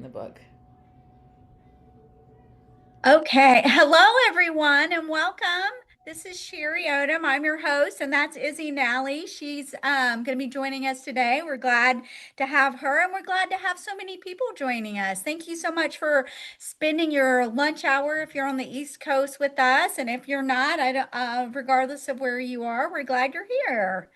the book. Okay. Hello, everyone, and welcome. This is Sherry Odom. I'm your host, and that's Izzy Nally. She's going to be joining us today. We're glad to have her, and we're glad to have so many people joining us. Thank you so much for spending your lunch hour if you're on the East Coast with us, and if you're not, I don't, regardless of where you are, we're glad you're here.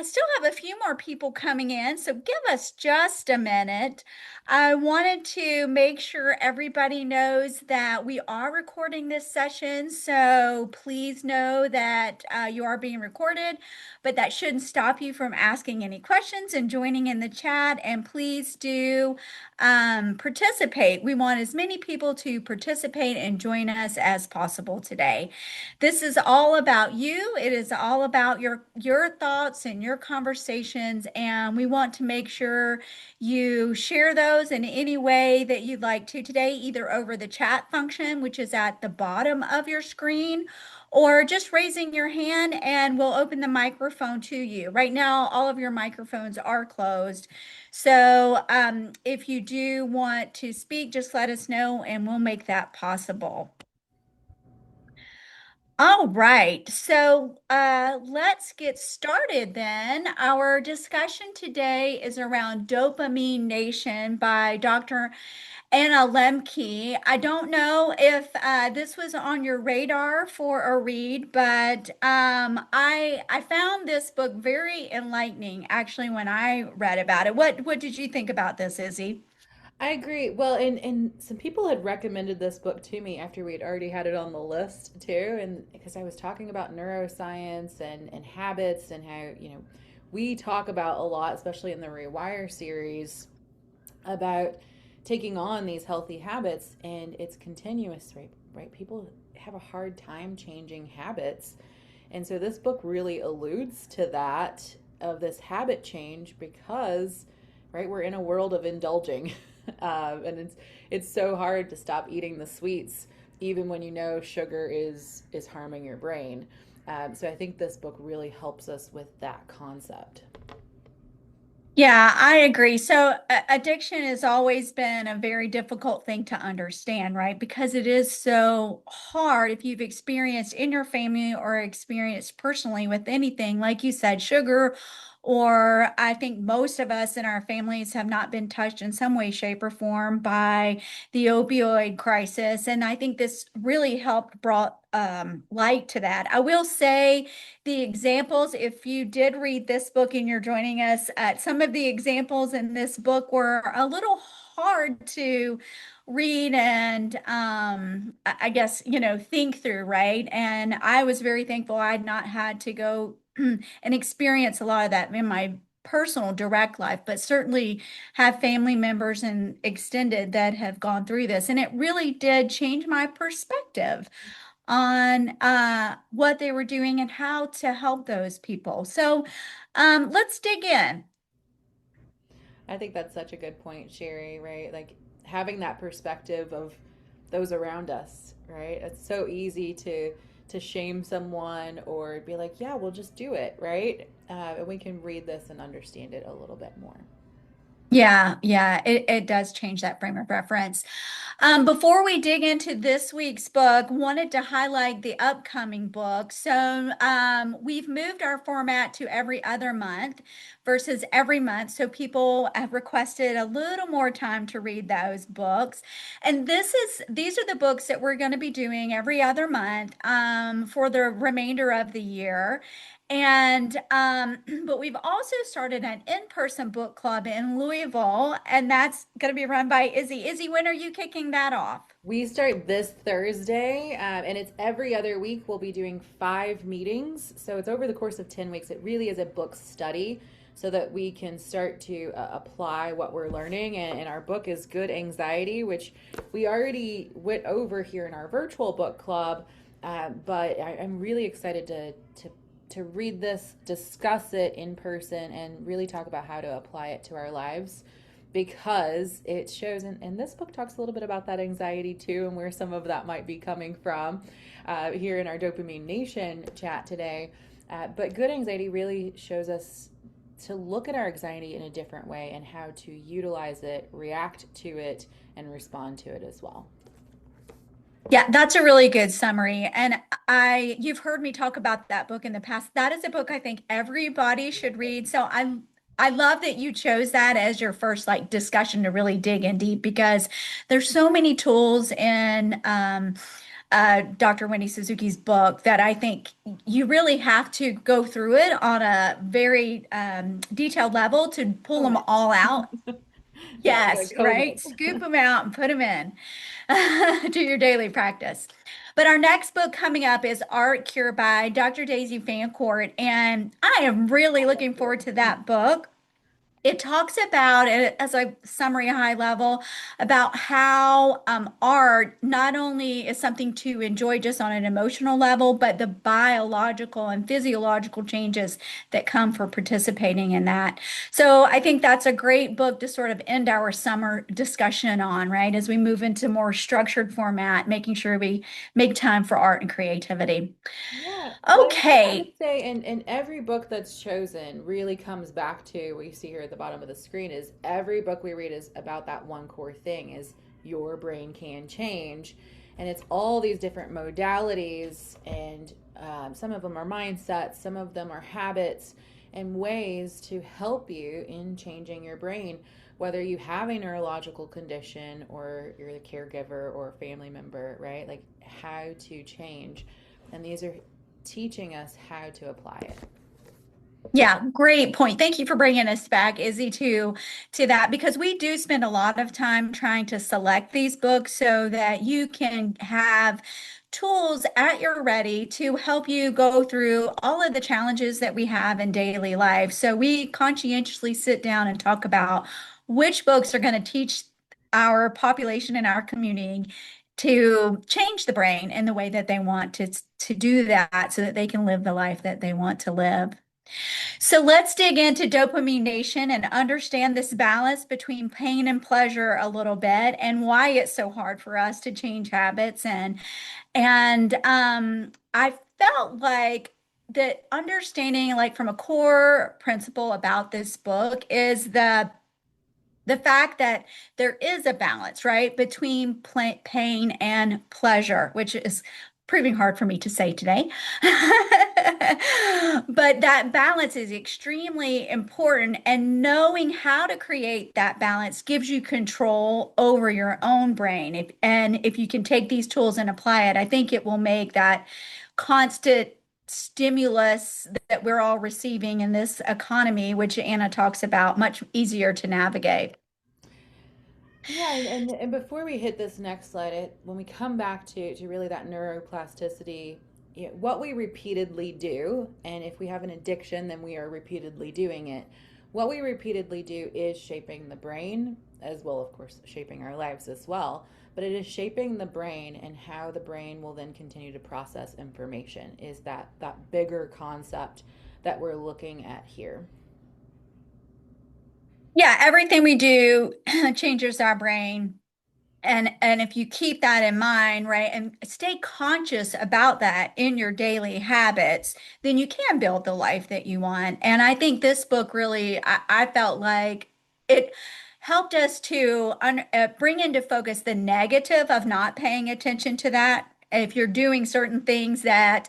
Still have a few more people coming in, so give us just a minute. I wanted to make sure everybody knows that we are recording this session, so please know that you are being recorded, but that shouldn't stop you from asking any questions and joining in the chat. And please do participate. We want as many people to participate and join us as possible today. This is all about you. It is all about your thoughts and your conversations, and we want to make sure you share those in any way that you'd like to today, either over the chat function, which is at the bottom of your screen, or just raising your hand and we'll open the microphone to you. Right now, all of your microphones are closed. So if you do want to speak, just let us know and we'll make that possible. All right, so let's get started then. Our discussion today is around Dopamine Nation by Dr. Anna Lembke. I don't know if this was on your radar for a read, but I found this book very enlightening actually when I read about it. What did you think about this, Izzy? I agree. Well, and some people had recommended this book to me after we had already had it on the list too, and because I was talking about neuroscience and habits and how, we talk about a lot, especially in the Rewire series, about taking on these healthy habits, and it's continuous, right? Right? People have a hard time changing habits. And so this book really alludes to that, of this habit change, because right, we're in a world of indulging. And it's so hard to stop eating the sweets even when you know sugar is harming your brain. So I think this book really helps us with that concept. Yeah, I agree. So, addiction has always been a very difficult thing to understand, right? Because it is so hard if you've experienced in your family or experienced personally with anything, like you said, sugar, or I think most of us in our families have not been touched in some way, shape, or form by the opioid crisis. And I think this really helped brought light to that. I will say, the examples, if you did read this book and you're joining us, some of the examples in this book were a little hard to read and I guess, think through, right? And I was very thankful I'd not had to go and experience a lot of that in my personal direct life, but certainly have family members and extended that have gone through this. And it really did change my perspective on what they were doing and how to help those people. So let's dig in. I think that's such a good point, Sherry, right? Like having that perspective of those around us, right? It's so easy to shame someone or be like, yeah, we'll just do it, right? And we can read this and understand it a little bit more. Yeah, it does change that frame of reference. Before we dig into this week's book, wanted to highlight the upcoming book. So we've moved our format to every other month versus every month. So people have requested a little more time to read those books. And these are the books that we're going to be doing every other month for the remainder of the year. And but we've also started an in-person book club in Louisville, and that's going to be run by Izzy. Izzy, when are you kicking that off? We start this Thursday, and it's every other week. We'll be doing 5 meetings. So it's over the course of 10 weeks. It really is a book study so that we can start to apply what we're learning. And our book is Good Anxiety, which we already went over here in our virtual book club. But I'm really excited to read this, discuss it in person, and really talk about how to apply it to our lives, because it shows, and this book talks a little bit about that anxiety too, and where some of that might be coming from, here in our Dopamine Nation chat today. But Good Anxiety really shows us to look at our anxiety in a different way and how to utilize it, react to it, and respond to it as well. Yeah, that's a really good summary. And you've heard me talk about that book in the past. That is a book I think everybody should read. So I love that you chose that as your first like discussion to really dig in deep because there's so many tools in Dr. Wendy Suzuki's book that I think you really have to go through it on a very detailed level to pull them Comb all out. it. Yeah, you gotta Yes, comb right. Scoop them out and put them in to your daily practice. But our next book coming up is Art Cure by Dr. Daisy Fancourt, and I am really looking forward to it. that book. It talks about, as a summary high level, about how art not only is something to enjoy just on an emotional level, but the biological and physiological changes that come for participating in that. So I think that's a great book to sort of end our summer discussion on, right? As we move into more structured format, making sure we make time for art and creativity. Yeah, well, I would Okay. say in every book that's chosen really comes back to what you see here at the bottom of the screen is every book we read is about that one core thing is your brain can change. And it's all these different modalities, and some of them are mindsets, some of them are habits and ways to help you in changing your brain, whether you have a neurological condition or you're the caregiver or a family member, right? Like how to change, and these are teaching us how to apply it. Yeah, great point. Thank you for bringing us back, Izzy, to that because we do spend a lot of time trying to select these books so that you can have tools at your ready to help you go through all of the challenges that we have in daily life. So we conscientiously sit down and talk about which books are going to teach our population and our community to change the brain in the way that they want to do that so that they can live the life that they want to live. So let's dig into dopamine nation and understand this balance between pain and pleasure a little bit and why it's so hard for us to change habits and I felt like that understanding like from a core principle about this book is the fact that there is a balance, right, between pain and pleasure, which is proving hard for me to say today. But that balance is extremely important, and knowing how to create that balance gives you control over your own brain. And if you can take these tools and apply it, I think it will make that constant stimulus that we're all receiving in this economy, which Anna talks about, much easier to navigate. Yeah, and before we hit this next slide, when we come back to really that neuroplasticity, you know, what we repeatedly do, and if we have an addiction, then we are repeatedly doing it. What we repeatedly do is shaping the brain, as well, of course, shaping our lives as well. But it is shaping the brain, and how the brain will then continue to process information is that bigger concept that we're looking at here. Yeah, everything we do changes our brain. And if you keep that in mind, right, and stay conscious about that in your daily habits, then you can build the life that you want. And I think this book really, I felt like it helped us to bring into focus the negative of not paying attention to that. If you're doing certain things that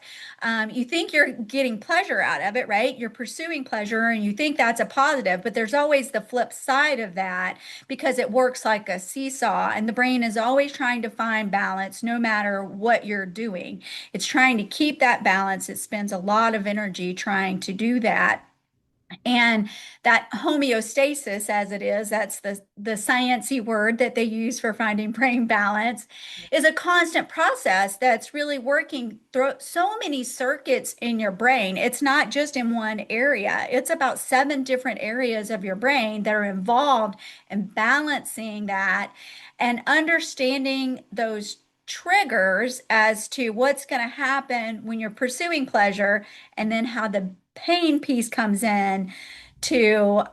you think you're getting pleasure out of it, right? You're pursuing pleasure and you think that's a positive, but there's always the flip side of that because it works like a seesaw and the brain is always trying to find balance no matter what you're doing. It's trying to keep that balance. It spends a lot of energy trying to do that. And that homeostasis, as it is, that's the sciencey word that they use for finding brain balance, is a constant process that's really working through so many circuits in your brain. It's not just in one area. It's about 7 different areas of your brain that are involved in balancing that and understanding those triggers as to what's going to happen when you're pursuing pleasure and then how the pain piece comes in to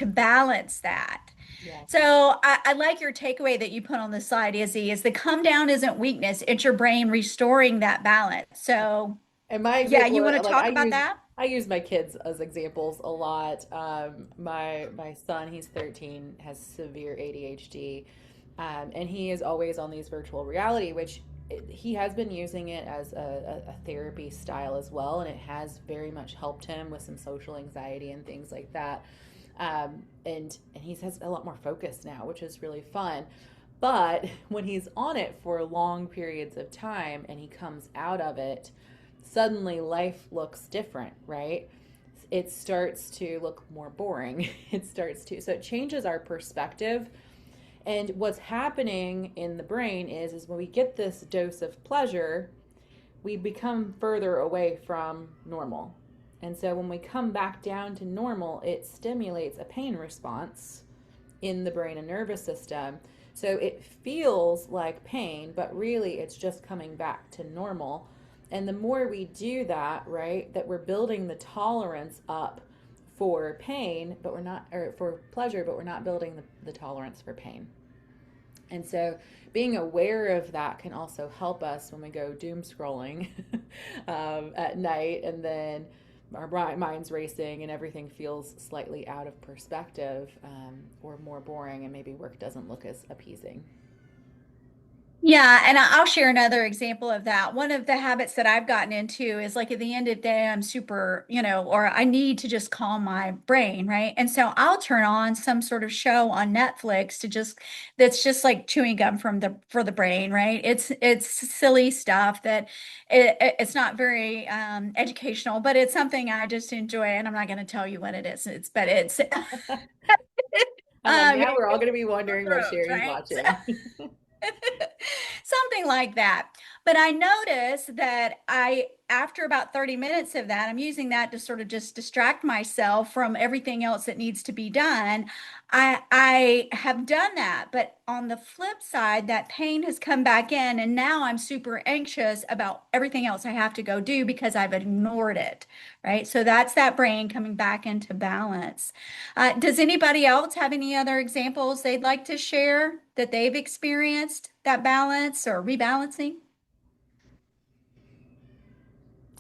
balance that. Yes. So I like your takeaway that you put on the slide, Izzy, is the come down isn't weakness, it's your brain restoring that balance. So And my yeah, example, you want to like talk about that? I use my kids as examples a lot. My son, he's 13, has severe ADHD, and he is always on these virtual reality, which he has been using it as a therapy style as well, and it has very much helped him with some social anxiety and things like that. And he has a lot more focus now, which is really fun. But when he's on it for long periods of time and he comes out of it, suddenly life looks different, right? It starts to look more boring. So it changes our perspective. And what's happening in the brain is when we get this dose of pleasure, we become further away from normal. And so when we come back down to normal, it stimulates a pain response in the brain and nervous system. So it feels like pain, but really it's just coming back to normal. And the more we do that, right, that we're building the tolerance up for pain, but we're not, or for pleasure, but we're not building the tolerance for pain. And so being aware of that can also help us when we go doom scrolling at night, and then our mind's racing and everything feels slightly out of perspective, or more boring, and maybe work doesn't look as appeasing. Yeah, and I'll share another example of that. One of the habits that I've gotten into is like at the end of the day, I'm super, or I need to just calm my brain, right? And so I'll turn on some sort of show on Netflix to just that's just like chewing gum for the brain, right? It's silly stuff that it's not very educational, but it's something I just enjoy, and I'm not going to tell you what it is. It's I'm like, you now we're all going to be know, wondering what throat, Sherry's right? watching. Something like that. But I noticed that after about 30 minutes of that, I'm using that to sort of just distract myself from everything else that needs to be done. I have done that, but on the flip side, that pain has come back in, and now I'm super anxious about everything else I have to go do because I've ignored it, right? So that's that brain coming back into balance. Does anybody else have any other examples they'd like to share that they've experienced that balance or rebalancing?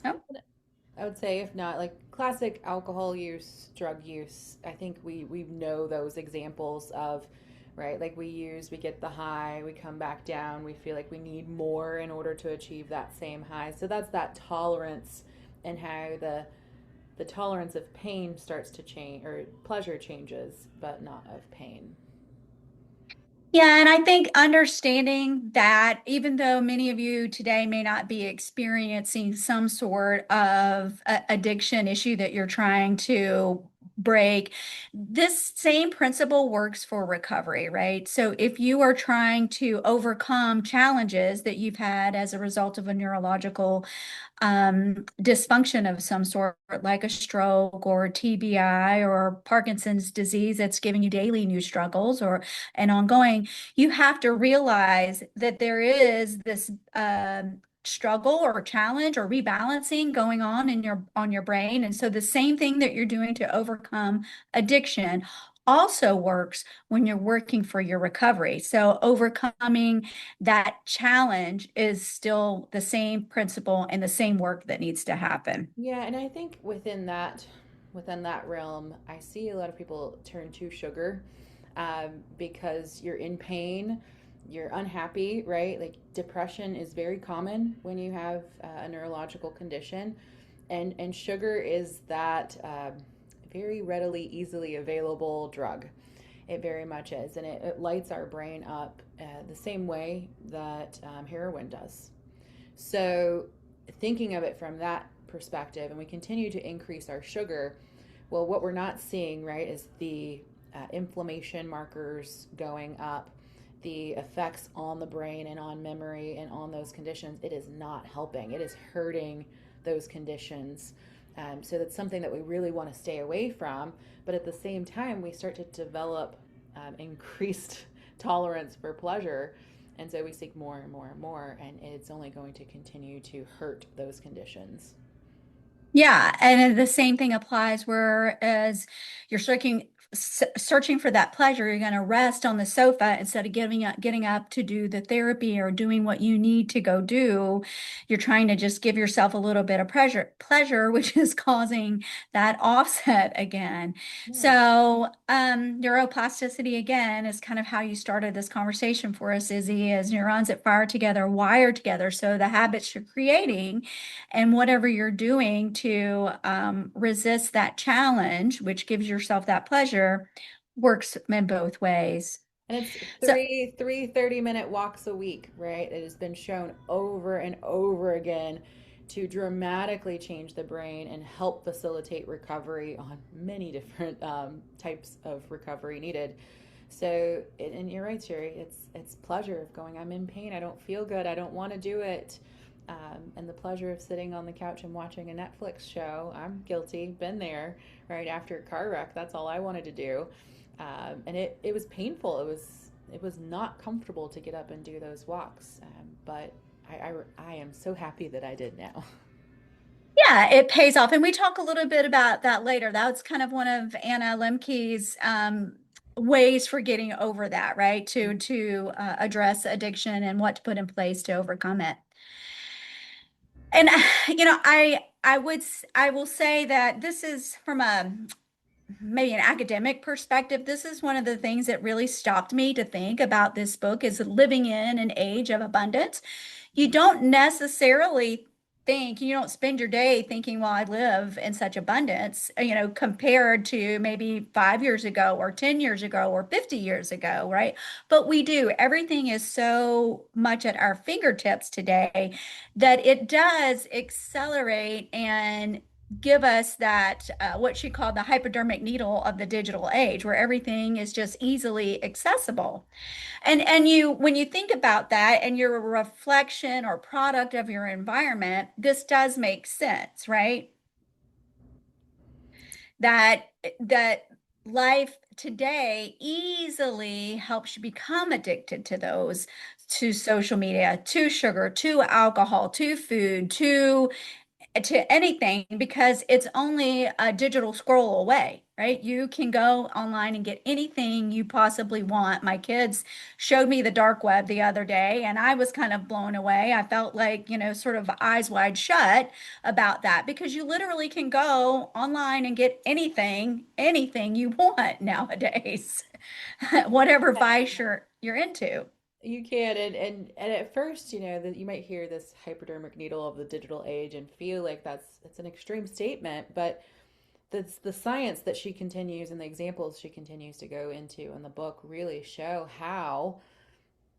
Oh, I would say, if not, like classic alcohol use, drug use. I think we know those examples of, right? Like we get the high, we come back down, we feel like we need more in order to achieve that same high. So that's that tolerance, and how the tolerance of pain starts to change, or pleasure changes, but not of pain. yeah, and I think understanding that even though many of you today may not be experiencing some sort of addiction issue that you're trying to break, this same principle works for recovery, right? So if you are trying to overcome challenges that you've had as a result of a neurological dysfunction of some sort, like a stroke or TBI or Parkinson's disease that's giving you daily new struggles or an ongoing, you have to realize that there is this struggle or challenge or rebalancing going on your brain. And so the same thing that you're doing to overcome addiction also works when you're working for your recovery. So overcoming that challenge is still the same principle and the same work that needs to happen. Yeah, and I think within that realm, I see a lot of people turn to sugar, because you're in pain, you're unhappy, right? Like depression is very common when you have a neurological condition, and sugar is that very readily, easily available drug. It very much is, and it lights our brain up the same way that heroin does. So, thinking of it from that perspective, and we continue to increase our sugar, well, what we're not seeing, right, is the inflammation markers going up, the effects on the brain and on memory and on those conditions. It is not helping, it is hurting those conditions. So, that's something that we really want to stay away from. But at the same time, we start to develop increased tolerance for pleasure, and so we seek more and more and more, and it's only going to continue to hurt those conditions. Yeah, and then the same thing applies whereas you're searching for that pleasure, you're going to rest on the sofa instead of getting up to do the therapy or doing what you need to go do. You're trying to just give yourself a little bit of pleasure, which is causing that offset again. Yeah. So, neuroplasticity again is kind of how you started this conversation for us, Izzy, is neurons that fire together, wire together. So the habits you're creating and whatever you're doing to resist that challenge, which gives yourself that pleasure, works in both ways. And it's So, three 30-minute walks a week, right? It has been shown over and over again to dramatically change the brain and help facilitate recovery on many different types of recovery needed. So, and you're right, Sherry. It's pleasure of going. I'm in pain. I don't feel good. I don't want to do it. And the pleasure of sitting on the couch and watching a Netflix show. I'm guilty. Been there. Right after a car wreck. That's all I wanted to do. And it was painful. It was not comfortable to get up and do those walks. But I am so happy that I did now. yeah, it pays off. And we talk a little bit about that later. That's kind of one of Anna Lemke's ways for getting over that, right? To address addiction and what to put in place to overcome it. And I will say that this is from a maybe an academic perspective, this is one of the things that really stopped me to think about this book is living in an age of abundance. You don't necessarily think, you don't spend your day thinking, well, I live in such abundance, compared to maybe 5 years ago or 10 years ago or 50 years ago, right? But we do. Everything is so much at our fingertips today that it does accelerate and give us that what she called the hypodermic needle of the digital age, where everything is just easily accessible. And you, when you think about that and you're a reflection or product of your environment, this does make sense, right? That life today easily helps you become addicted to those, to social media, to sugar, to alcohol, to food, to anything because it's only a digital scroll away, right? You can go online and get anything you possibly want. My kids showed me the dark web the other day, and I was kind of blown away. I felt like, sort of eyes wide shut about that because you literally can go online and get anything you want nowadays, whatever vice you're into. You can, and at first, that you might hear this hypodermic needle of the digital age and feel like it's an extreme statement, but the science that she continues and the examples she continues to go into in the book really show how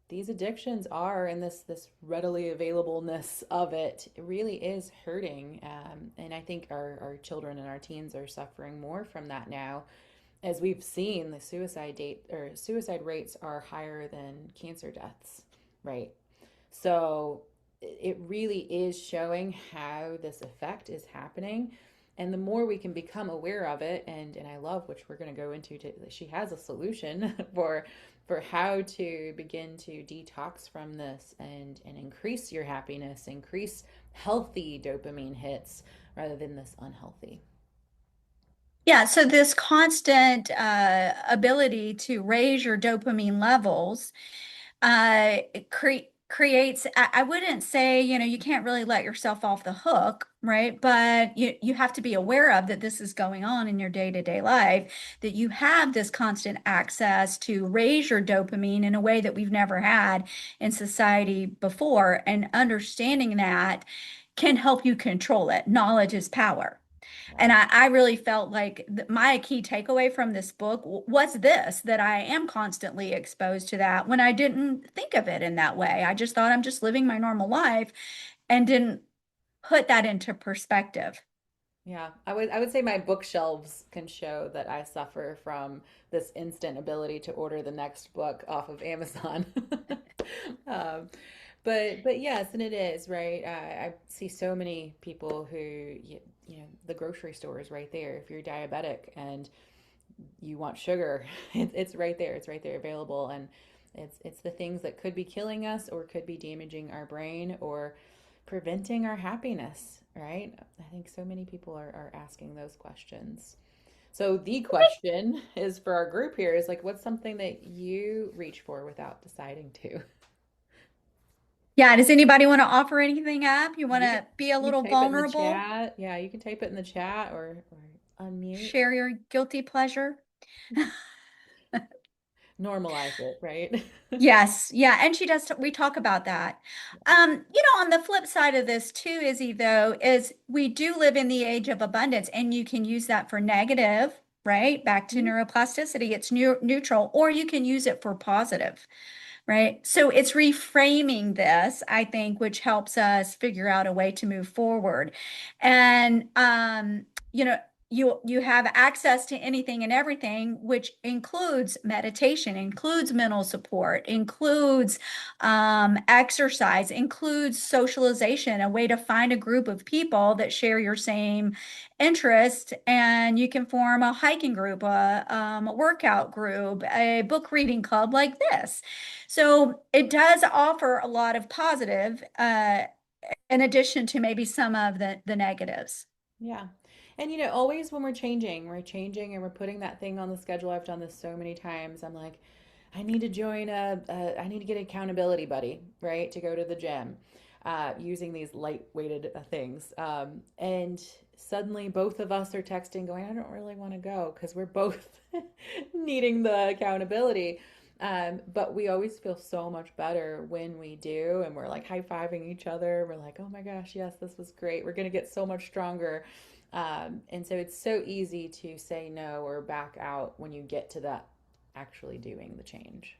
these addictions are and this readily availableness of it really is hurting. And I think our children and our teens are suffering more from that now as we've seen, the suicide rates are higher than cancer deaths, right? So it really is showing how this effect is happening. And the more we can become aware of it, and I love, which we're going to go into, she has a solution for how to begin to detox from this and increase your happiness, increase healthy dopamine hits rather than this unhealthy. Yeah, so this constant ability to raise your dopamine levels creates, I wouldn't say, you can't really let yourself off the hook, right? But you have to be aware of that this is going on in your day-to-day life, that you have this constant access to raise your dopamine in a way that we've never had in society before. And understanding that can help you control it. Knowledge is power. And I really felt like my key takeaway from this book was this, that I am constantly exposed to that when I didn't think of it in that way. I just thought I'm just living my normal life and didn't put that into perspective. Yeah, I would say my bookshelves can show that I suffer from this instant ability to order the next book off of Amazon. um, but yes, and it is right. I see so many people who the grocery store is right there. If you're diabetic and you want sugar, it's right there. It's right there available, and it's the things that could be killing us or could be damaging our brain or preventing our happiness, right? I think so many people are asking those questions. So the question is for our group here is like, what's something that you reach for without deciding to? Yeah, does anybody want to offer anything up? You want You can to be a you can little type it in the vulnerable? chat. Yeah, you can type it in the chat or unmute. Share your guilty pleasure? Normalize it, right? Yes, yeah, and she does. We talk about that. On the flip side of this too, Izzy, though, is we do live in the age of abundance, and you can use that for negative, right? Back to Mhm. neuroplasticity, it's neutral, or you can use it for positive. Right. So it's reframing this, I think, which helps us figure out a way to move forward. And you know, you have access to anything and everything, which includes meditation, includes mental support, includes exercise, includes socialization, a way to find a group of people that share your same interest, and you can form a hiking group, a workout group, a book reading club like this. So it does offer a lot of positive, in addition to maybe some of the negatives. Yeah. And always when we're changing and we're putting that thing on the schedule. I've done this so many times. I'm like, I need to join I need to get an accountability buddy, right? To go to the gym, using these light weighted things. And suddenly both of us are texting going, I don't really want to go because we're both needing the accountability. But we always feel so much better when we do, and we're like high fiving each other. We're like, oh my gosh, yes, this was great. We're going to get so much stronger. And so it's so easy to say no or back out when you get to that actually doing the change.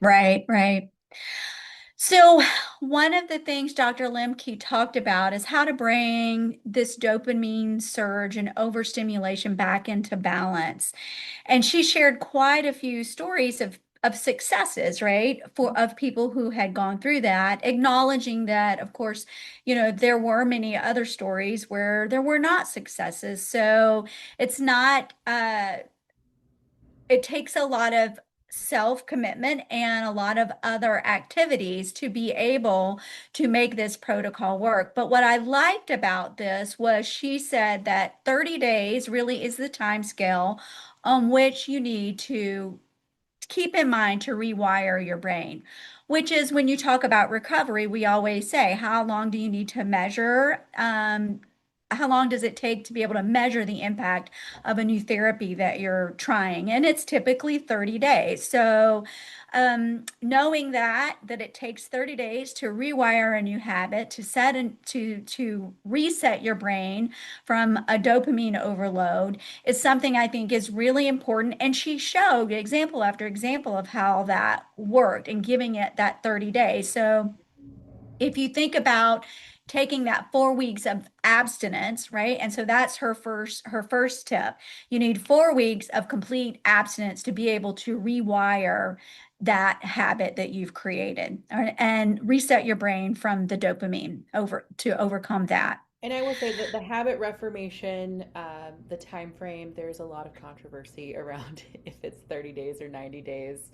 Right, right. So, one of the things Dr. Lemke talked about is how to bring this dopamine surge and overstimulation back into balance. And she shared quite a few stories of successes, right? For of people who had gone through that, acknowledging that, of course, there were many other stories where there were not successes. So it's not it takes a lot of self-commitment and a lot of other activities to be able to make this protocol work. But what I liked about this was she said that 30 days really is the time scale on which you need to keep in mind to rewire your brain, which is when you talk about recovery, we always say, how long do you need to measure? How long does it take to be able to measure the impact of a new therapy that you're trying? And it's typically 30 days. So, knowing that it takes 30 days to rewire a new habit, to set and to reset your brain from a dopamine overload, is something I think is really important. And she showed example after example of how that worked and giving it that 30 days. So if you think about taking that 4 weeks of abstinence, right? And so that's her first tip. You need 4 weeks of complete abstinence to be able to rewire that habit that you've created and reset your brain from the dopamine over to overcome that. And I will say that the habit reformation, the time frame, there's a lot of controversy around if it's 30 days or 90 days.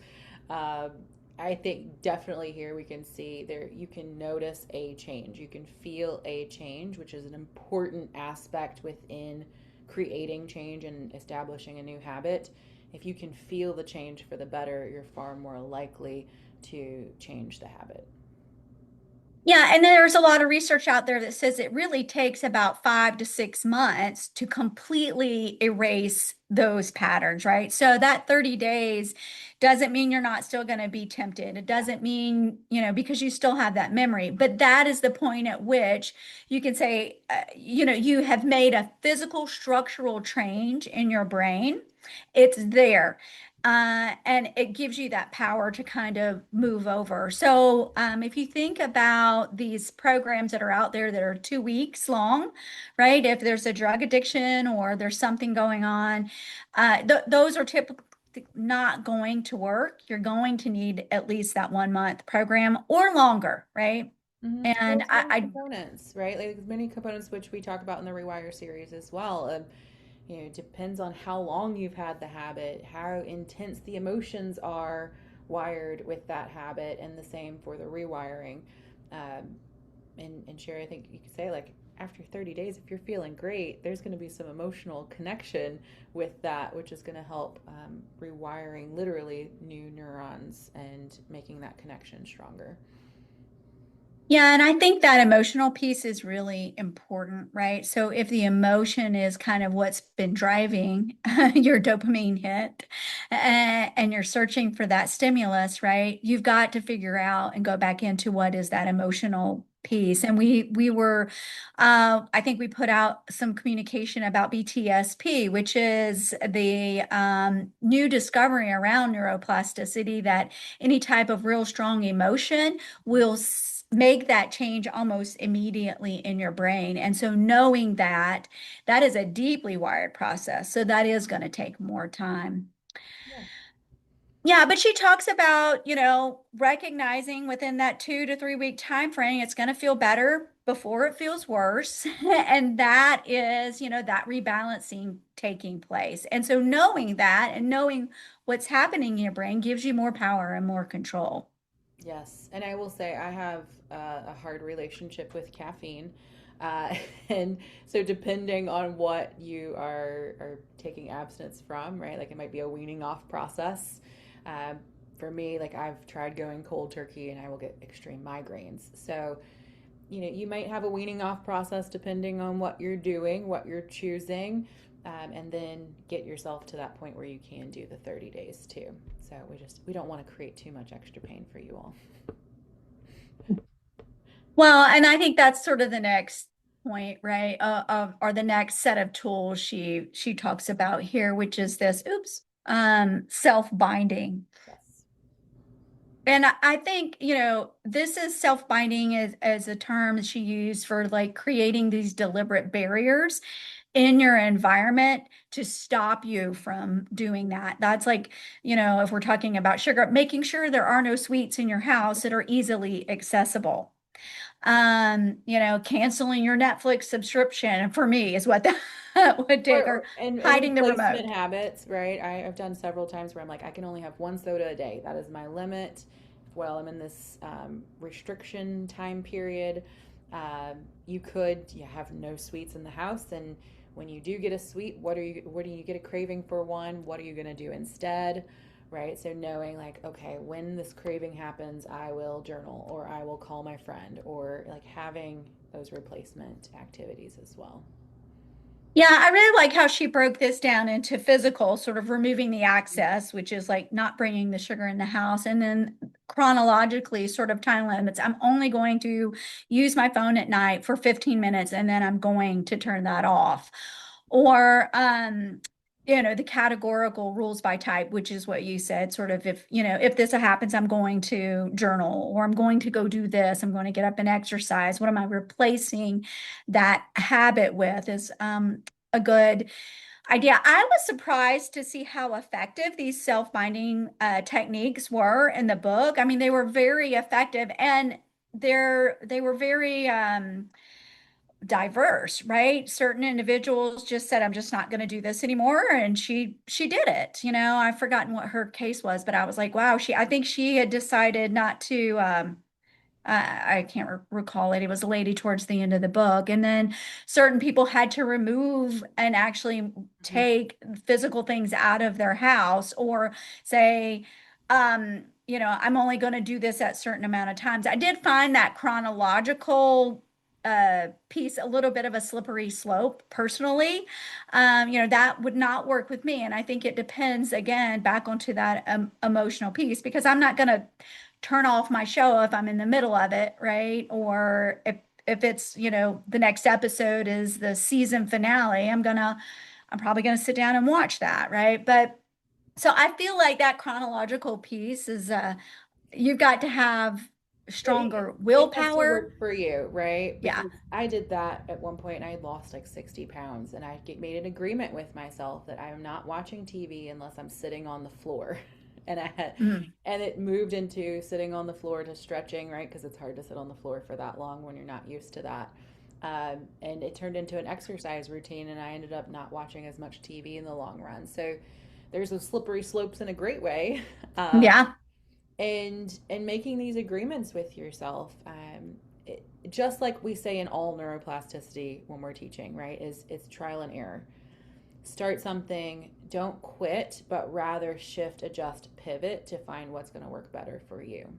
Um, I think definitely here we can see there you can notice a change. You can feel a change, which is an important aspect within creating change and establishing a new habit. If you can feel the change for the better, you're far more likely to change the habit. Yeah, and there's a lot of research out there that says it really takes about 5 to 6 months to completely erase those patterns, right? So that 30 days doesn't mean you're not still going to be tempted. It doesn't mean, because you still have that memory, but that is the point at which you can say, you have made a physical structural change in your brain. It's there. And it gives you that power to kind of move over. So, if you think about these programs that are out there that are 2 weeks long, right? If there's a drug addiction or there's something going on, those are typically not going to work. You're going to need at least that 1 month program or longer, right? Well, And it's many I components, right? Like there's many components which we talk about in the Rewire series as well. It depends on how long you've had the habit, how intense the emotions are wired with that habit, and the same for the rewiring. Um, and Sherry, I think you could say like after 30 days, if you're feeling great, there's going to be some emotional connection with that, which is going to help rewiring literally new neurons and making that connection stronger. Yeah, and I think that emotional piece is really important, right? So if the emotion is kind of what's been driving your dopamine hit, and you're searching for that stimulus, right? You've got to figure out and go back into what is that emotional piece. And we were, I think we put out some communication about BTSP, which is the new discovery around neuroplasticity, that any type of real strong emotion will make that change almost immediately in your brain. And so knowing that that is a deeply wired process, so that is going to take more time. Yeah. Yeah, but she talks about, recognizing within that 2 to 3 week time frame, it's going to feel better before it feels worse. And that is, that rebalancing taking place. And so knowing that and knowing what's happening in your brain gives you more power and more control. Yes, and I will say I have a hard relationship with caffeine, uh, and so depending on what you are taking abstinence from, right? Like it might be a weaning off process. Um, for me, like I've tried going cold turkey, and I will get extreme migraines. So you might have a weaning off process depending on what you're doing, what you're choosing, and then get yourself to that point where you can do the 30 days too. So we don't want to create too much extra pain for you all. Well, and I think that's sort of the next point, right? Or the next set of tools she talks about here, which is this, self-binding. Yes. And I think, this is self-binding as a term she used for like creating these deliberate barriers in your environment to stop you from doing that. That's like, if we're talking about sugar, making sure there are no sweets in your house that are easily accessible. Canceling your Netflix subscription for me is what that would take, or And hiding the replacement remote. habits, right? I've done several times where I'm like, I can only have one soda a day. That is my limit. Well, I'm in this restriction time period. You could have no sweets in the house, and when you do get a sweet, what do you get a craving for one? What are you going to do instead? Right? So knowing like, okay, when this craving happens, I will journal or I will call my friend, or like having those replacement activities as well. Yeah, I really like how she broke this down into physical, sort of removing the access, which is like not bringing the sugar in the house, and then chronologically, sort of time limits. I'm only going to use my phone at night for 15 minutes, and then I'm going to turn that off. Or, the categorical rules by type, which is what you said, sort of if this happens, I'm going to journal, or I'm going to go do this, I'm going to get up and exercise. What am I replacing that habit with is a good idea. I was surprised to see how effective these self-binding techniques were in the book. I mean, they were very effective, and they were very diverse, right? Certain individuals just said, I'm just not going to do this anymore. And she did it. I've forgotten what her case was, but I was like, wow, I think she had decided not to I can't recall it. It was a lady towards the end of the book. And then certain people had to remove and actually Mm-hmm. take physical things out of their house, or say, I'm only going to do this at certain amount of times. I did find that chronological piece a little bit of a slippery slope personally. That would not work with me. And I think it depends, again, back onto that emotional piece, because I'm not going to turn off my show if I'm in the middle of it, right? Or if it's, the next episode is the season finale, I'm probably gonna sit down and watch that, right? But so I feel like that chronological piece is you've got to have It, stronger it has to willpower. work for you, right? Yeah. Because I did that at one point and I had lost like 60 pounds, and made an agreement with myself that I am not watching TV unless I'm sitting on the floor. And Mm. and it moved into sitting on the floor to stretching, right? Because it's hard to sit on the floor for that long when you're not used to that. And it turned into an exercise routine, and I ended up not watching as much TV in the long run. So there's those slippery slopes in a great way. Um, Yeah. and making these agreements with yourself, just like we say in all neuroplasticity when we're teaching, right? Is it's trial and error. Start something, don't quit, but rather shift, adjust, pivot to find what's going to work better for you.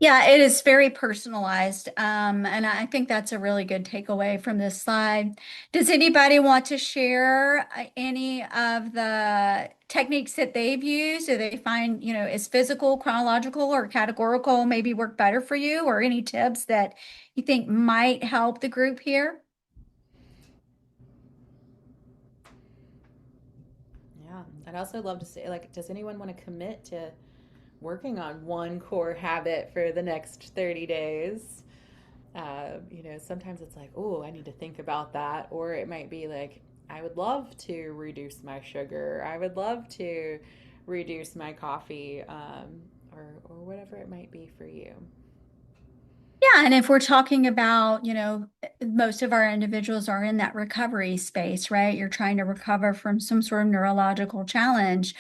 Yeah, it is very personalized. And I think that's a really good takeaway from this slide. Does anybody want to share any of the techniques that they've used? Do they find, is physical, chronological, or categorical maybe work better for you, or any tips that you think might help the group here? Yeah. I'd also love to say, like, does anyone want to commit to working on one core habit for the next 30 days? Sometimes it's like, oh, I need to think about that. Or it might be like, I would love to reduce my sugar. I would love to reduce my coffee, or whatever it might be for you. Yeah, and if we're talking about, most of our individuals are in that recovery space, right? You're trying to recover from some sort of neurological challenge.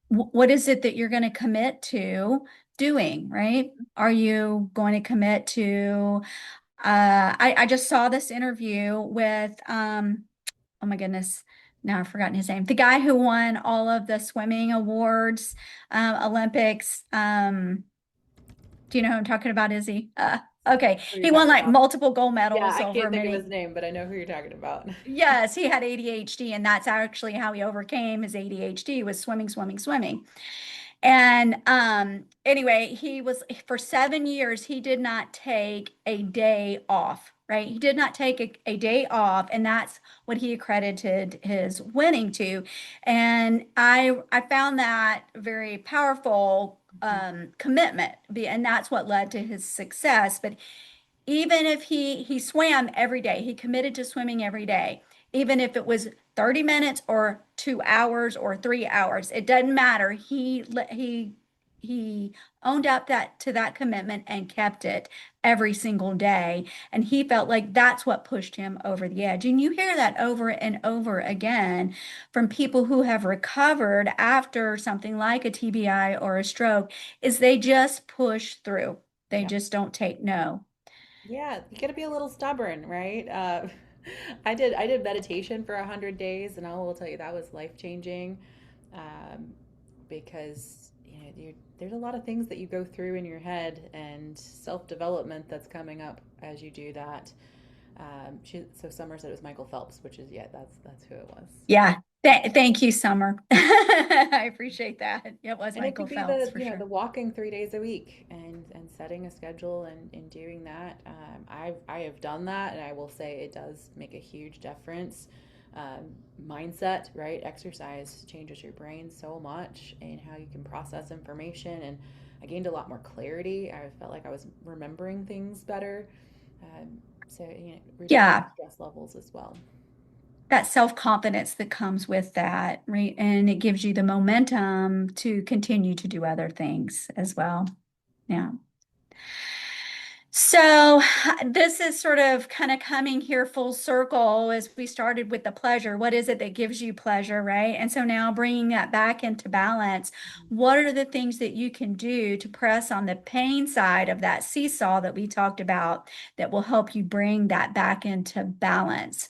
What is it that you're going to commit to doing, right? Are you going to commit to, I just saw this interview with, oh my goodness, now I've forgotten his name, the guy who won all of the swimming awards, Olympics. Do you know who I'm talking about, Izzy? Okay. Who you're He won talking like about? multiple gold Yeah, medals I over can't think of many. his name, but I know who you're talking about. Yes, he had ADHD, and that's actually how he overcame his ADHD was swimming, swimming, swimming. And anyway, he was for 7 years, he did not take a day off, right? He did not take a day off, and that's what he accredited his winning to. And I found that very powerful commitment, and that's what led to his success. But even if he swam every day, he committed to swimming every day, even if it was 30 minutes or 2 hours or 3 hours, it doesn't matter. He owned up that to that commitment and kept it every single day. And he felt like that's what pushed him over the edge. And you hear that over and over again from people who have recovered after something like a TBI or a stroke, is they just push through. They Yeah. just don't take no. Yeah, you got to be a little stubborn, right? I did meditation for 100 days, and I will tell you that was life changing, um, because there's a lot of things that you go through in your head and self development that's coming up as you do that. So Summer said it was Michael Phelps, which is, yeah, that's who it was. Yeah. Thank you, Summer. I appreciate that. It was And it Michael could be Phelps the for sure. the walking 3 days a week and setting a schedule and doing that. I have done that, and I will say it does make a huge difference. Mindset, right? Exercise changes your brain so much and how you can process information. And I gained a lot more clarity. I felt like I was remembering things better. So reducing Yeah, stress levels as well. that self-confidence that comes with that, right? And it gives you the momentum to continue to do other things as well. Yeah. So this is sort of kind of coming here full circle as we started with the pleasure. What is it that gives you pleasure, right? And so now bringing that back into balance, what are the things that you can do to press on the pain side of that seesaw that we talked about that will help you bring that back into balance?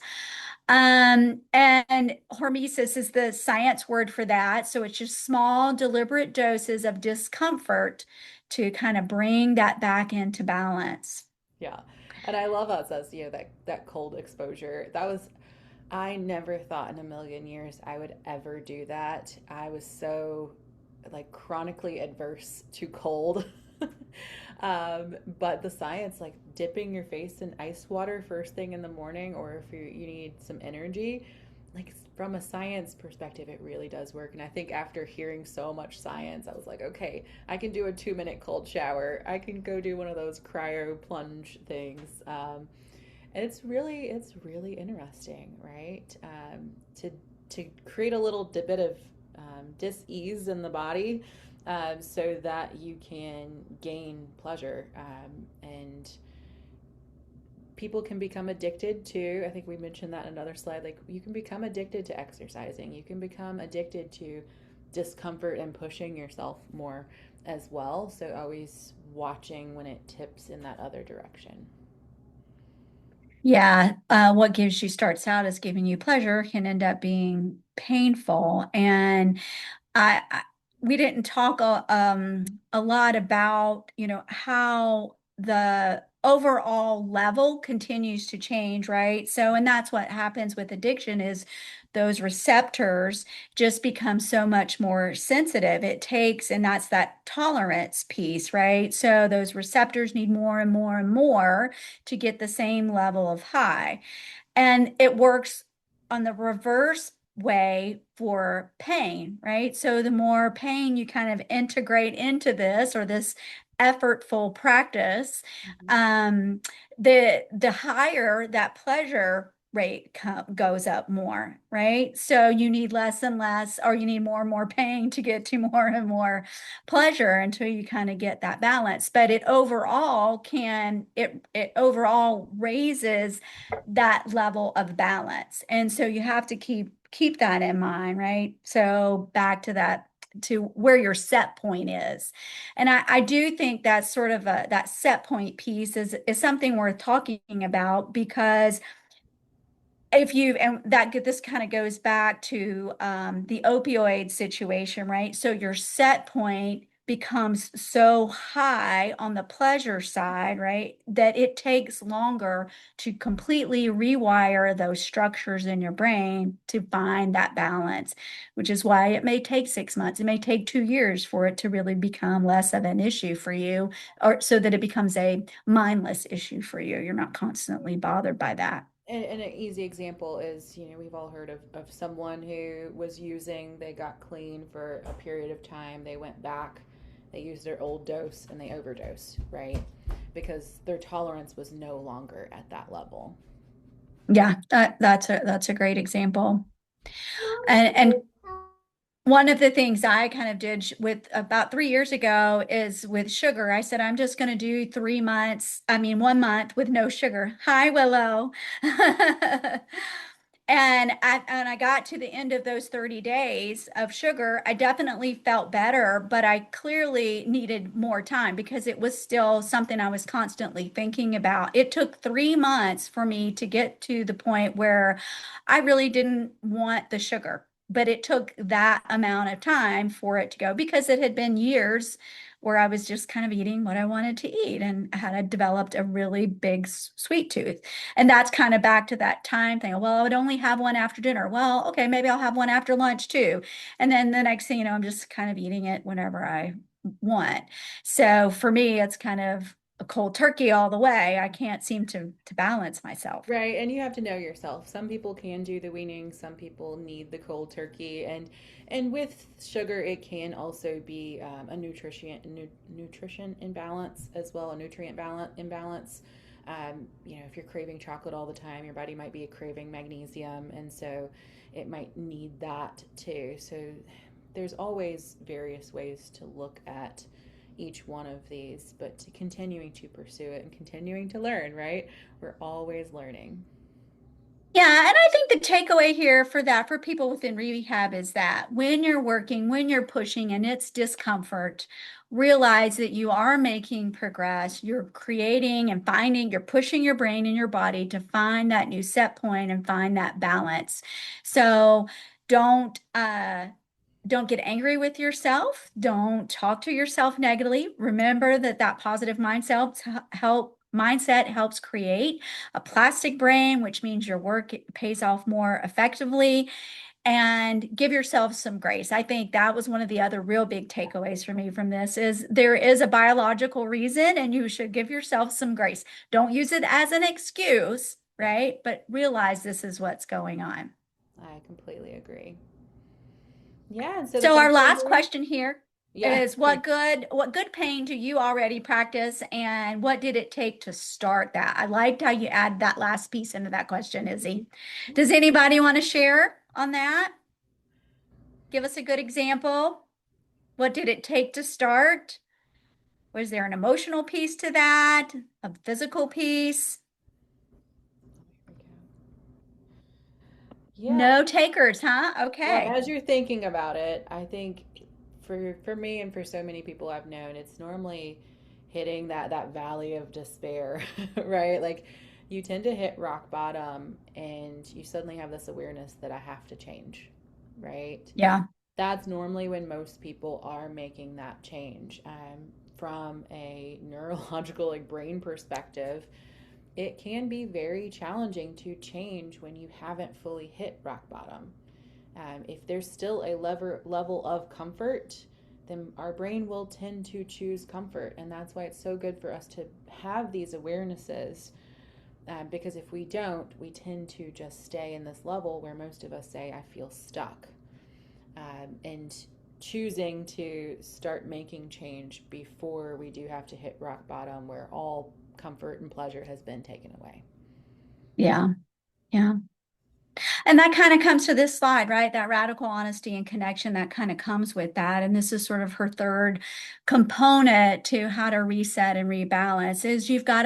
And hormesis is the science word for that. So it's just small, deliberate doses of discomfort to kind of bring that back into balance. Yeah. And I love how it says, that cold exposure. I never thought in a million years I would ever do that. I was so like chronically adverse to cold. But the science, like dipping your face in ice water first thing in the morning, or if you need some energy, like from a science perspective, it really does work. And I think after hearing so much science, I was like, okay, I can do a 2 minute cold shower. I can go do one of those cryo plunge things. And it's really interesting, right? To create a little bit of dis-ease in the body, so that you can gain pleasure, and people can become addicted to, I think we mentioned that in another slide, like you can become addicted to exercising, you can become addicted to discomfort and pushing yourself more as well. So always watching when it tips in that other direction. Yeah, what gives you starts out as giving you pleasure can end up being painful. And I we didn't talk a lot about, how the overall level continues to change, right? So, and that's what happens with addiction is those receptors just become so much more sensitive. It takes, and that's that tolerance piece, right? So those receptors need more and more and more to get the same level of high. And it works on the reverse way for pain, right? So the more pain you kind of integrate into this or this effortful practice, Mm-hmm. um, the higher that pleasure rate goes up more, right? So you need less and less, or you need more and more pain to get to more and more pleasure until you kind of get that balance. But it overall raises that level of balance. And so you have to keep that in mind, right? So back to that, to where your set point is. And I do think that's sort of that set point piece is something worth talking about, because if you and that this kind of goes back to the opioid situation, right? So your set point becomes so high on the pleasure side, right, that it takes longer to completely rewire those structures in your brain to find that balance, which is why it may take 6 months, it may take 2 years for it to really become less of an issue for you, or so that it becomes a mindless issue for you. You're not constantly bothered by that. And an easy example is, we've all heard of someone who was using, they got clean for a period of time, they went back, they used their old dose, and they overdosed, right? Because their tolerance was no longer at that level. Yeah, that's a great example. And one of the things I kind of did with about 3 years ago is with sugar. I said, I'm just going to do 3 months, I mean, 1 month with no sugar. Hi, Willow. And I got to the end of those 30 days of sugar. I definitely felt better, but I clearly needed more time because it was still something I was constantly thinking about. It took 3 months for me to get to the point where I really didn't want the sugar, but it took that amount of time for it to go because it had been years where I was just kind of eating what I wanted to eat and had developed a really big sweet tooth. And that's kind of back to that time thing. Well, I would only have one after dinner. Well, okay, maybe I'll have one after lunch too. And then the next thing you know, I'm just kind of eating it whenever I want. So for me, it's kind of a cold turkey all the way. I can't seem to balance myself. Right, and you have to know yourself. Some people can do the weaning, some people need the cold turkey, and with sugar, it can also be a nutrition imbalance as well, a nutrient imbalance. If you're craving chocolate all the time, your body might be craving magnesium, and so it might need that too. So there's always various ways to look at each one of these, but to continuing to pursue it and continuing to learn, right? We're always learning. Yeah, and I think the takeaway here for that, for people within rehab, is that when you're working, when you're pushing and it's discomfort, realize that you are making progress. You're creating and finding, you're pushing your brain and your body to find that new set point and find that balance. So don't don't get angry with yourself. Don't talk to yourself negatively. Remember that positive mindset helps create a plastic brain, which means your work pays off more effectively. And give yourself some grace. I think that was one of the other real big takeaways for me from this is there is a biological reason and you should give yourself some grace. Don't use it as an excuse, right? But realize this is what's going on. I completely agree. Yeah, and so the So our question last here, question here yeah. is what good pain do you already practice and what did it take to start that? I liked how you add that last piece into that question, Izzy. Does anybody want to share on that? Give us a good example. What did it take to start? Was there an emotional piece to that? A physical piece? Yeah. No takers, huh? Well, Okay. as you're thinking about it, I think for me and for so many people I've known, it's normally hitting that valley of despair, right? Like you tend to hit rock bottom and you suddenly have this awareness that I have to change, right? Yeah. That's normally when most people are making that change. From a neurological, like brain perspective, it can be very challenging to change when you haven't fully hit rock bottom. If there's still a level of comfort, then our brain will tend to choose comfort. And that's why it's so good for us to have these awarenesses. Because if we don't, we tend to just stay in this level where most of us say, I feel stuck. And choosing to start making change before we do have to hit rock bottom where all comfort and pleasure has been taken away. Yeah. Yeah. And that kind of comes to this slide, right? That radical honesty and connection that kind of comes with that. And this is sort of her third component to how to reset and rebalance is you've got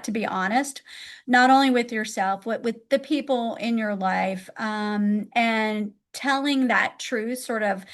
to be honest, not only with yourself, but with the people in your life. And telling that truth sort of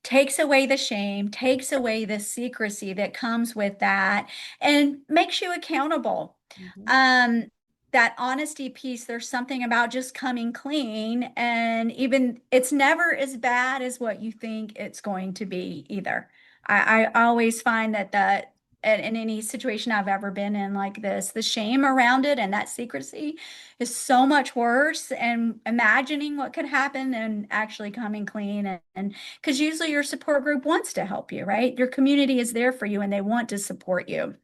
takes away the shame, takes away the secrecy that comes with that, and makes you accountable. Mm-hmm. Um, that honesty piece, there's something about just coming clean, and even it's never as bad as what you think it's going to be either. I always find that in any situation I've ever been in like this, the shame around it and that secrecy is so much worse, and imagining what could happen and actually coming clean and because usually your support group wants to help you, right? Your community is there for you and they want to support you.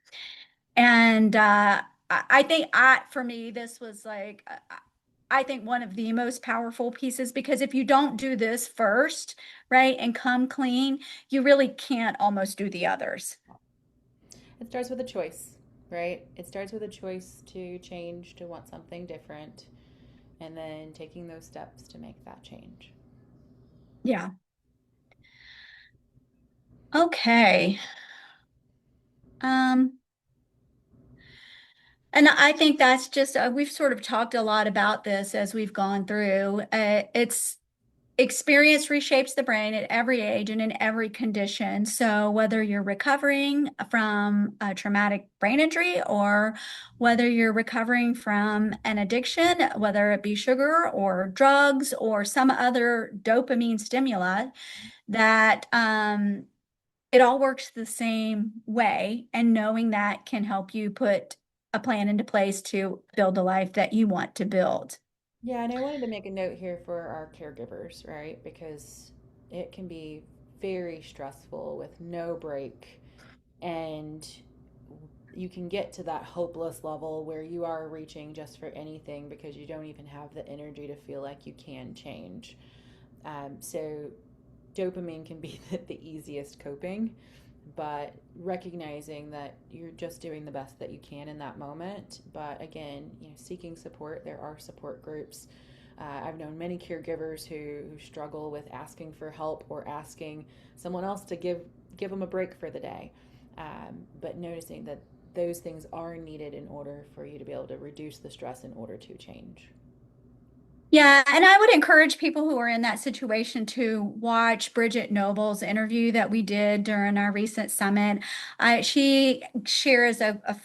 And I think for me, this was like, I think one of the most powerful pieces because if you don't do this first, right, and come clean, you really can't almost do the others. It starts with a choice, right? It starts with a choice to change, to want something different, and then taking those steps to make that change. Yeah. Okay. Um, and I think that's just, we've sort of talked a lot about this as we've gone through. It's Experience reshapes the brain at every age and in every condition. So, whether you're recovering from a traumatic brain injury or whether you're recovering from an addiction, whether it be sugar or drugs or some other dopamine stimuli, that it all works the same way. And knowing that can help you put a plan into place to build a life that you want to build. Yeah, and I wanted to make a note here for our caregivers, right? Because it can be very stressful with no break, and you can get to that hopeless level where you are reaching just for anything because you don't even have the energy to feel like you can change. So dopamine can be the easiest coping, but recognizing that you're just doing the best that you can in that moment. But again, seeking support. There are support groups. I've known many caregivers who struggle with asking for help or asking someone else to give them a break for the day. But noticing that those things are needed in order for you to be able to reduce the stress in order to change. Yeah, and I would encourage people who are in that situation to watch Bridget Noble's interview that we did during our recent summit. She shares a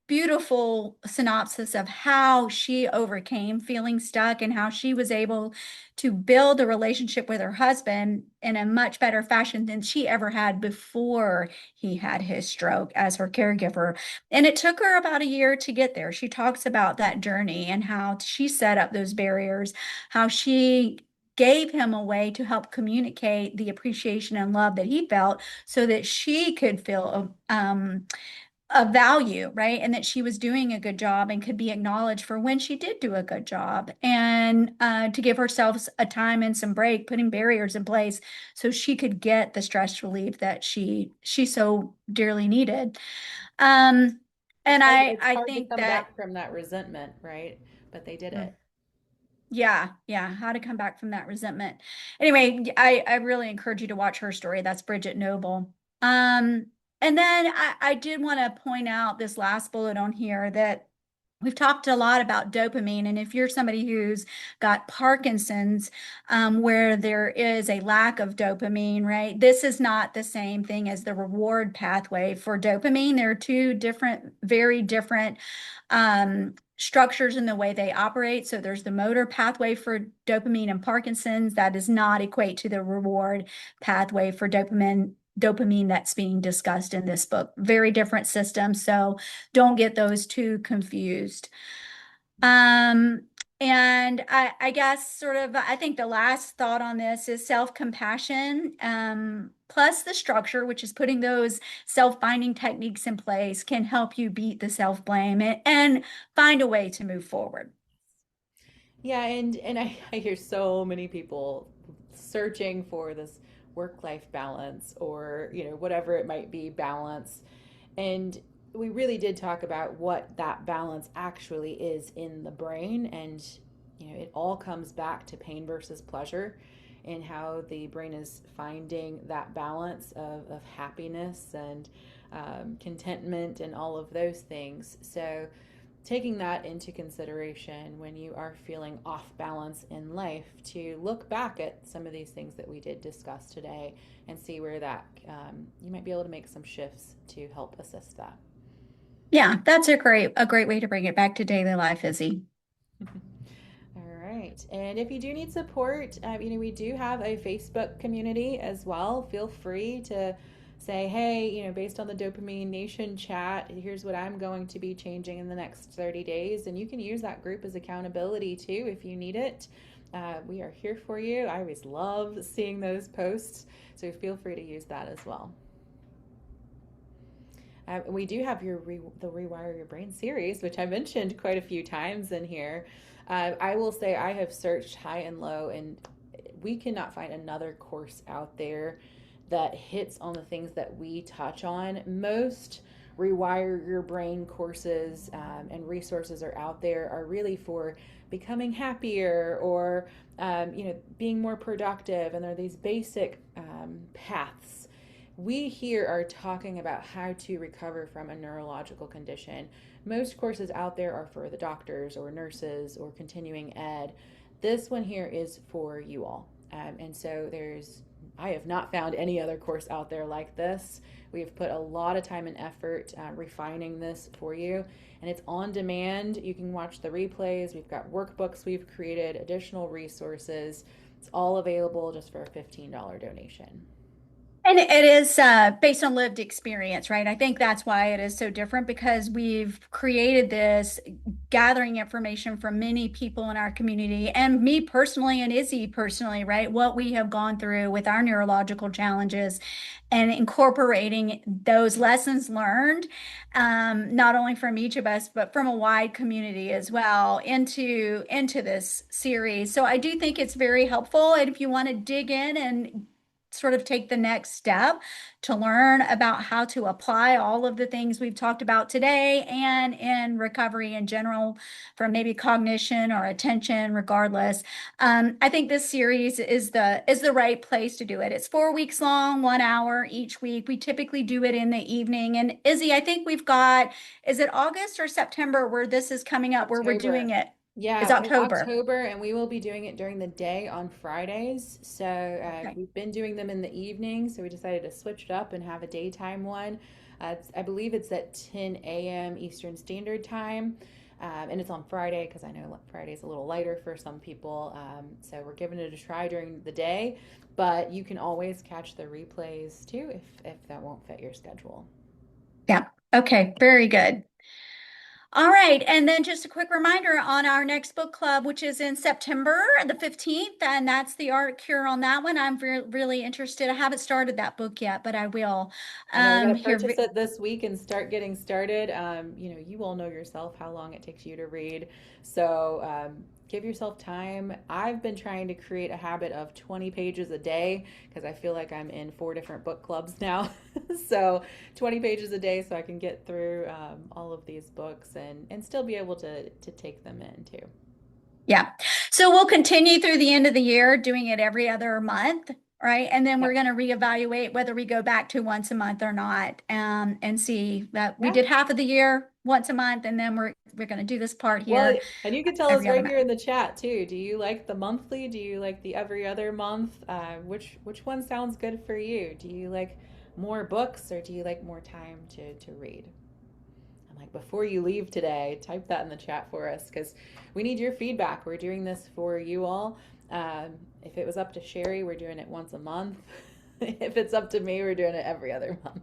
beautiful synopsis of how she overcame feeling stuck and how she was able to build a relationship with her husband in a much better fashion than she ever had before he had his stroke as her caregiver. And it took her about a year to get there. She talks about that journey and how she set up those barriers, how she gave him a way to help communicate the appreciation and love that he felt so that she could feel a value, right? And that she was doing a good job and could be acknowledged for when she did do a good job. And to give herself a time and some break, putting barriers in place so she could get the stress relief that she so dearly needed. Um, and It's I hard to think come that back from that resentment, right? But they did it. yeah, how to come back from that resentment. Anyway, I really encourage you to watch her story. That's Bridget Noble. And then I did want to point out this last bullet on here that We've talked a lot about dopamine, and if you're somebody who's got Parkinson's, where there is a lack of dopamine, right? This is not the same thing as the reward pathway for dopamine. There are two different, very different structures in the way they operate. So there's the motor pathway for dopamine and Parkinson's that does not equate to the reward pathway for dopamine that's being discussed in this book. Very different systems. So don't get those two confused. Um, and I guess sort of, I think the last thought on this is self-compassion, plus the structure, which is putting those self-binding techniques in place, can help you beat the self-blame and find a way to move forward. Yeah, and I hear so many people searching for this work-life balance, or, whatever it might be, balance. And we really did talk about what that balance actually is in the brain. And, it all comes back to pain versus pleasure, and how the brain is finding that balance of happiness and contentment and all of those things. So, taking that into consideration when you are feeling off balance in life, to look back at some of these things that we did discuss today and see where that you might be able to make some shifts to help assist that. Yeah, that's a great way to bring it back to daily life, Izzy. All right. And if you do need support, we do have a Facebook community as well. Feel free to say, hey, based on the Dopamine Nation chat, here's what I'm going to be changing in the next 30 days. And you can use that group as accountability too if you need it. We are here for you. I always love seeing those posts, so feel free to use that as well. We do have the Rewire Your Brain series, which I mentioned quite a few times in here. I will say I have searched high and low, and we cannot find another course out there that hits on the things that we touch on. Most Rewire Your Brain courses and resources are out there are really for becoming happier, or being more productive, and there are these basic paths. We here are talking about how to recover from a neurological condition. Most courses out there are for the doctors or nurses or continuing ed. This one here is for you all. And so I have not found any other course out there like this. We have put a lot of time and effort refining this for you, and it's on demand. You can watch the replays. We've got workbooks we've created, additional resources. It's all available just for a $15 donation. And it is based on lived experience, right? I think that's why it is so different, because we've created this gathering information from many people in our community, and me personally and Izzy personally, right? What we have gone through with our neurological challenges, and incorporating those lessons learned, not only from each of us, but from a wide community as well, into this series. So I do think it's very helpful. And if you want to dig in and sort of take the next step to learn about how to apply all of the things we've talked about today and in recovery in general, for maybe cognition or attention, regardless. I think this series is the right place to do it. It's 4 weeks long, 1 hour each week. We typically do it in the evening. And Izzy, I think we've got, is it August or September where this is coming up, where we're doing October. it? It's Yeah, October. October, and we will be doing it during the day on Fridays. So Okay. we've been doing them in the evening, so we decided to switch it up and have a daytime one. I believe it's at 10 a.m. Eastern Standard Time, and it's on Friday because I know Friday's a little lighter for some people. So we're giving it a try during the day, but you can always catch the replays too if that won't fit your schedule. Yeah. Okay. Very good. All right. And then just a quick reminder on our next book club, which is in September the 15th, and that's The Art Cure on that one. I'm really interested. I haven't started that book yet, but I will. I know I got to Here. purchase it this week and start getting started. You all know yourself how long it takes you to read. So give yourself time. I've been trying to create a habit of 20 pages a day because I feel like I'm in 4 different book clubs now. So 20 pages a day so I can get through all of these books and still be able to take them in too. Yeah. So we'll continue through the end of the year doing it every other month, right? And then we're Yep. going to reevaluate whether we go back to once a month or not, and see that we Yeah. did half of the year once a month, and then we're going to do this part Well, here and you can tell us every other right month. here in the chat too. Do you like the monthly? Do you like the every other month? Which one sounds good for you? Do you like more books or do you like more time to read? I'm like, before you leave today, type that in the chat for us because we need your feedback. We're doing this for you all. If it was up to Sherry, we're doing it once a month. If it's up to me, we're doing it every other month.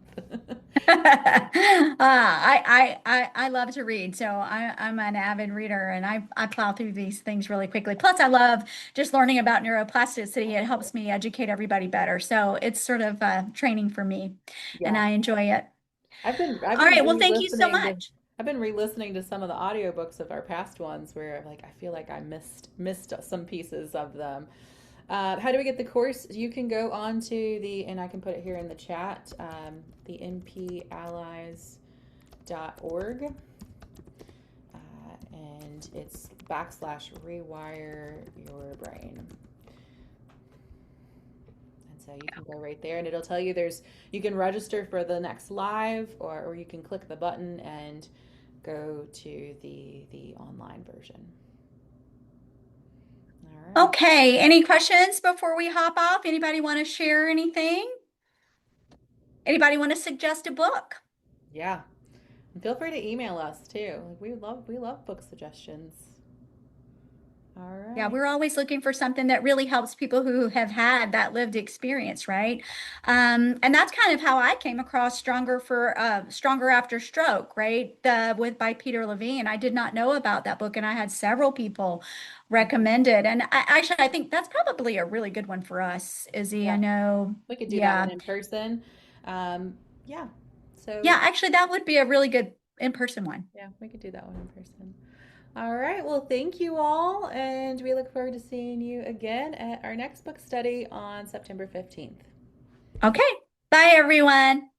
I love to read, so I'm an avid reader, and I plow through these things really quickly. Plus, I love just learning about neuroplasticity. It helps me educate everybody better. So it's sort of training for me, and Yeah. I enjoy it. I've All been right, well, thank you so re-listening to much. I've been re-listening to some of the audiobooks of our past ones where like I feel like I missed some pieces of them. How do we get the course? You can go on to the, and I can put it here in the chat, the npallies.org, and it's /rewire your brain. And so you can go right there and it'll tell you you can register for the next live or you can click the button and go to the online version. All right. Okay, any questions before we hop off? Anybody want to share anything? Anybody want to suggest a book? Yeah. And feel free to email us too. Like we love book suggestions. All Yeah, right. we're always looking for something that really helps people who have had that lived experience, right? And that's kind of how I came across Stronger After Stroke, right? With by Peter Levine. I did not know about that book, and I had several people Mhm. recommend it. And I think that's probably a really good one for us, Izzy. I Yeah. know. We could do that one Yeah. in person. Yeah. Yeah, So actually, that would be a really good in-person one. yeah, we could do that one in person. All right. Well, thank you all. And we look forward to seeing you again at our next book study on September 15th. Okay. Bye, everyone.